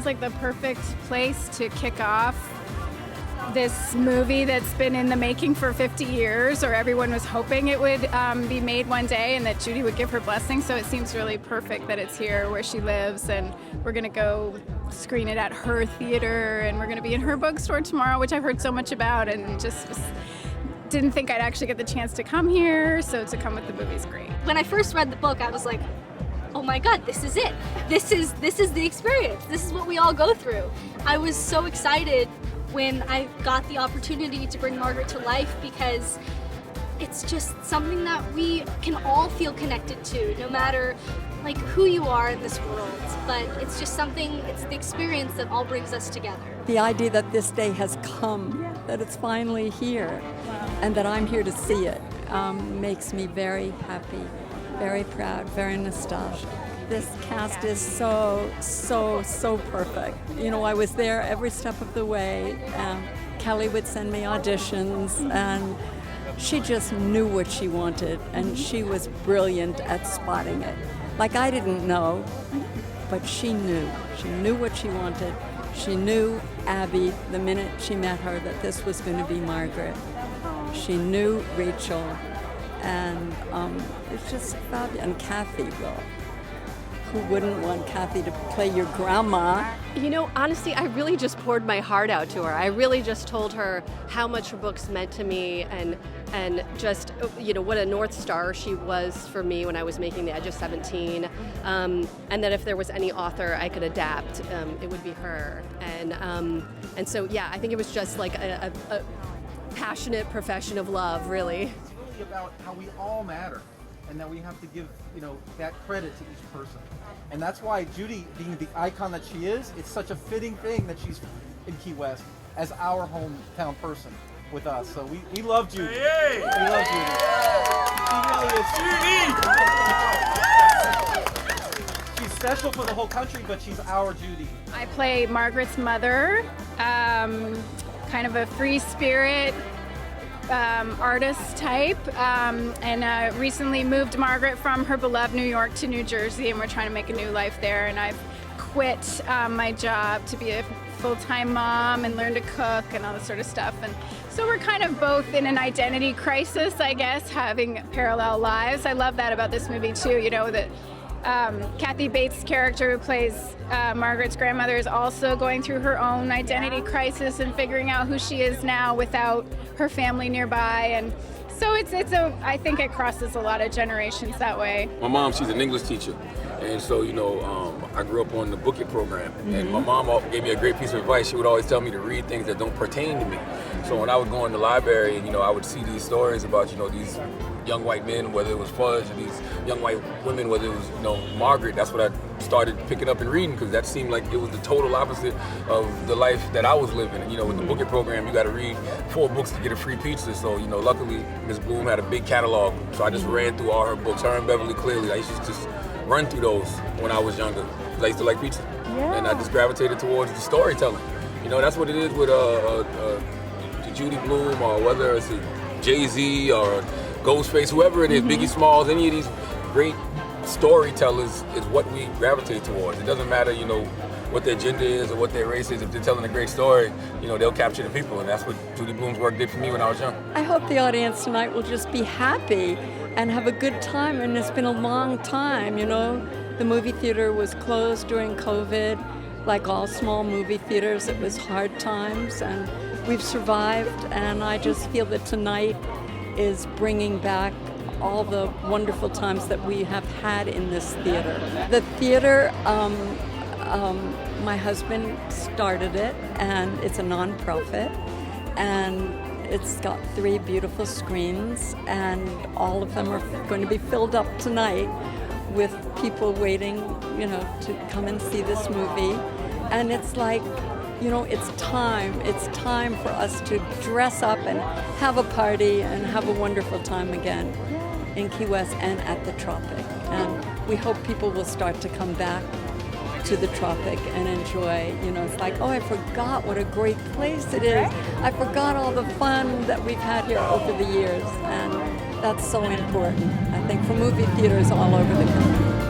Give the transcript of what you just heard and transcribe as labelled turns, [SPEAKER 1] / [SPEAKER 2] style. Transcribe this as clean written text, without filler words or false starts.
[SPEAKER 1] like the perfect place to kick off this movie that's been in the making for 50 years, or everyone was hoping it would be made one day and that Judy would give her blessing. So it seems really perfect that it's here where she lives, and we're going to go screen it at her theater, and we're going to be in her bookstore tomorrow, which I've heard so much about, and just didn't think I'd actually get the chance to come here. So to come with the movie is great.
[SPEAKER 2] When I first read the book, I was like, oh my God, this is it. This is the experience. This is what we all go through. I was so excited when I got the opportunity to bring Margaret to life, because it's just something that we can all feel connected to, no matter like who you are in this world. But it's just something, it's the experience that all brings us together.
[SPEAKER 3] The idea that this day has come, that it's finally here, and that I'm here to see it, makes me very happy, very proud, very nostalgic. This cast is so perfect. You know, I was there every step of the way. Kelly would send me auditions, and she just knew what she wanted, and she was brilliant at spotting it. Like, I didn't know, but she knew. She knew what she wanted. She knew Abby the minute she met her that this was going to be Margaret. She knew Rachel, and it's just fabulous. And Kathy, well, who wouldn't want Kathy to play your grandma?
[SPEAKER 4] You know, honestly, I really just poured my heart out to her. I really just told her how much her books meant to me, and just, you know, what a North Star she was for me when I was making The Edge of 17. And that if there was any author I could adapt, it would be her. And so, yeah, I think it was just like a passionate profession of love, really.
[SPEAKER 5] It's really about how we all matter, and that we have to give, you know, that credit to each person. And that's why Judy, being the icon that she is, it's such a fitting thing that she's in Key West as our hometown person with us. So we love Judy. Hey! We love Judy. She really is. She's special for the whole country, but she's our Judy.
[SPEAKER 1] I play Margaret's mother, kind of a free spirit, artist type, and recently moved Margaret from her beloved New York to New Jersey, and we're trying to make a new life there. And I've quit my job to be a full-time mom and learn to cook and all this sort of stuff. And so we're kind of both in an identity crisis, I guess, having parallel lives. I love that about this movie too, you know, that Kathy Bates' character, who plays Margaret's grandmother, is also going through her own identity crisis and figuring out who she is now without her family nearby. And so I think it crosses a lot of generations that way.
[SPEAKER 6] My mom, she's an English teacher, and so, you know, I grew up on the Book It program, and my mom gave me a great piece of advice. She would always tell me to read things that don't pertain to me. So when I would go in the library, and, you know, I would see these stories about, you know, these young white men, whether it was Fudge, or these young white women, whether it was, you know, Margaret. That's what I started picking up and reading, because that seemed like it was the total opposite of the life that I was living. And, you know, with the Book It program, you got to read 4 books to get a free pizza. So, you know, luckily Ms. Blume had a big catalog, so I just ran through all her books. Her and Beverly Clearly, I used to just run through those when I was younger, because I used to like pizza. And I just gravitated towards the storytelling. You know, that's what it is with Judy Blume, or whether it's a Jay-Z or Ghostface, whoever it is, Biggie Smalls, any of these great storytellers is what we gravitate towards. It doesn't matter, you know, what their gender is or what their race is. If they're telling a great story, you know, they'll capture the people, and that's what Judy Blume's work did for me when I was young.
[SPEAKER 3] I hope the audience tonight will just be happy and have a good time, and it's been a long time, you know. The movie theater was closed during COVID. Like all small movie theaters, it was hard times, and we've survived, and I just feel that tonight is bringing back all the wonderful times that we have had in this theater. The theater, my husband started it, and it's a nonprofit, and it's got 3 beautiful screens, and all of them are going to be filled up tonight with people waiting, you know, to come and see this movie. And it's like, you know, it's time for us to dress up and have a party and have a wonderful time again in Key West and at the Tropic. And we hope people will start to come back to the Tropic and enjoy, you know, it's like, oh, I forgot what a great place it is. I forgot all the fun that we've had here over the years, and that's so important, I think, for movie theaters all over the country.